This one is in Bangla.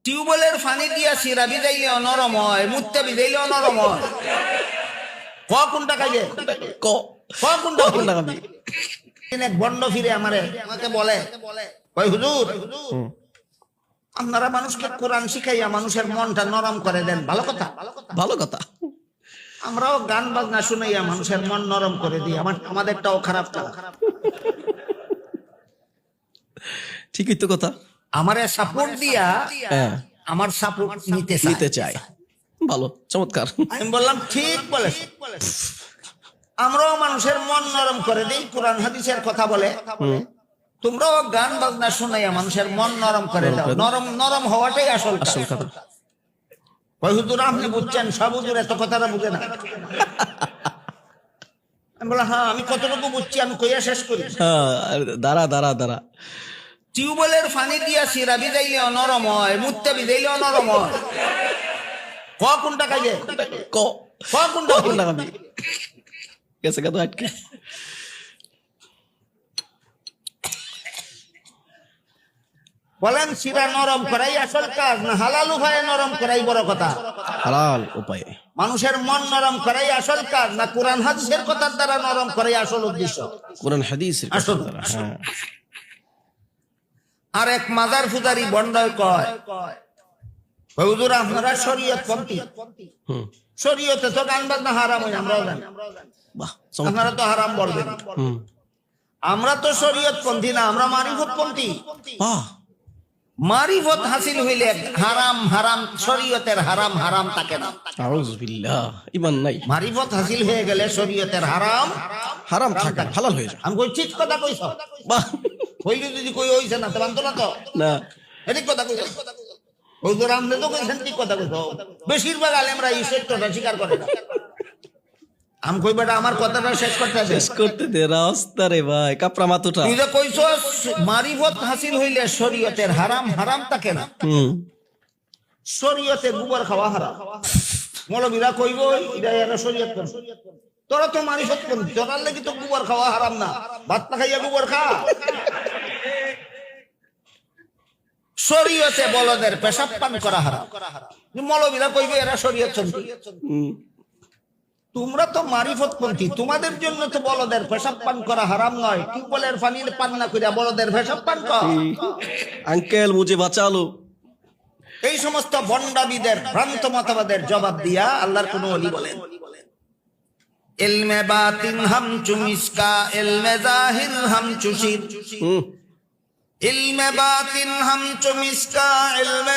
টিউবওয়েলের পানি দিয়া সিরা ভিজাইলে নরম হয়, মুত্তে ভিজাইলে নরম হয়। কোনটা কাজে কোনটা এক বন্ড ফিরে আমাকে বলে, হুজুর আপনারা মানুষকে কোরআন শিখাইয়া মানুষের মনটা নরম করে দেন, ভালো কথা ভালো কথা। আমরাও গান বাজনা শুনাইয়া মানুষের মন নরম করে দিই, আমাদেরটাও খারাপ না। ঠিকই তো কথা। আমারে সাপোর্ট দিয়া আমার সাপোর্ট নিতে চায়। ভালো, চমৎকার। আমি বললাম ঠিক বলে, আমরাও মানুষের মন নরম করে দিই, কোরআন হাদিসের কথা বলে, তোমরাও গান বাজনা শুনাইয়া মানুষের মন নরম করে দাও। নরম হওয়াটাই আসল কথা। হুজুর আপনি বুঝছেন, সব হুজুর এত কথাটা বুঝে না। আমি বললাম হ্যাঁ আমি কতটুকু বুঝছি আমি কইয়া শেষ করি। দাঁড়া টিউবওয়েলের পানি দিয়া সিরা ভিজাইলে নরম হয়, মুত্তে ভিজাইলে নরম হয়। কোনটা কাজে কোনটা গেছে কত আটকে। বলেন সিরা নরম করাই আসল কাজ না হালাল উপায়ে নরম করাই বড় কথা? হালাল উপায়ে মানুষের মন নরম করাই আসল কাজ না কোরআন হাদিসের কথার দ্বারা নরম করাই আসল উদ্দেশ্য? কোরআন হাদিসের আসল। হ্যাঁ। আর এক মাজার পূজারি বন্ডয় কয়, হুজুর আপনারা শরীয়ত পন্থী, শরীয়তে তো গান বাজনা হারাম হয়, আমরাও জানি, আপনারা তো হারাম বলবেন। আমরা তো শরীয়ত পন্থী না, আমরা মারিফত পন্থী। মারিফত হাসিল হইলে হারাম শরীয়তের হারাম থাকে না। আউযুবিল্লাহ, ঈমান নাই। মারিফত হাসিল হয়ে গেলে শরীয়তের হারাম থাকে, হালাল হয়ে যায়। আমি কই ঠিক কথা কইছ, বাহ, কইলে যদি কই হইছে না তো বানতো না তো না ঠিক কথা কইছ। হুজুর আমনে তো কইছেন ঠিক কথা কইছ। বেশিরভাগ আলেমরা এই সত্যটা স্বীকার করে না। আমি কই বেটা আমার কথাটা শেষ করতে দে রাস্তা রে ভাই, কাপড়া মাতুটা। তুই যে কইছ মারিফত হাসিল হইলে শরীয়তের হারাম থাকে না। শরীয়তে গোবর খাওয়া হারাম। মৌলবীরা কইব এটা এরা শরীয়ত করে, তোরা তো মারিফত পন্থী, তোরার লাগি তো গোবর খাওয়া হারাম না, ভাত না খাইয়া গোবর খা। শরীয়তে বলদের পেশাব পান করা হারাম, মৌলবীরা কইবে এরা শরীয়ত পন্থী। তোমরা তো মারিফত পন্থী, তোমাদের জন্য তো বলদের পেশাব পান করা হারাম নয়। টিউবওয়েলের পানি পান না কইরা বলদের পেশাব পান কর। আঙ্কেল মুঝে বাঁচালো। এই সমস্ত ভণ্ডাবিদের ভ্রান্ত মতবাদের জবাব দিয়া আল্লাহর কোন ওলি বলেন, ইলমে বাতিন হাম চুমিসকা ইলমে জাহির হাম চুশির, ইলমে বাতিন হাম চুমিসকা ইলমে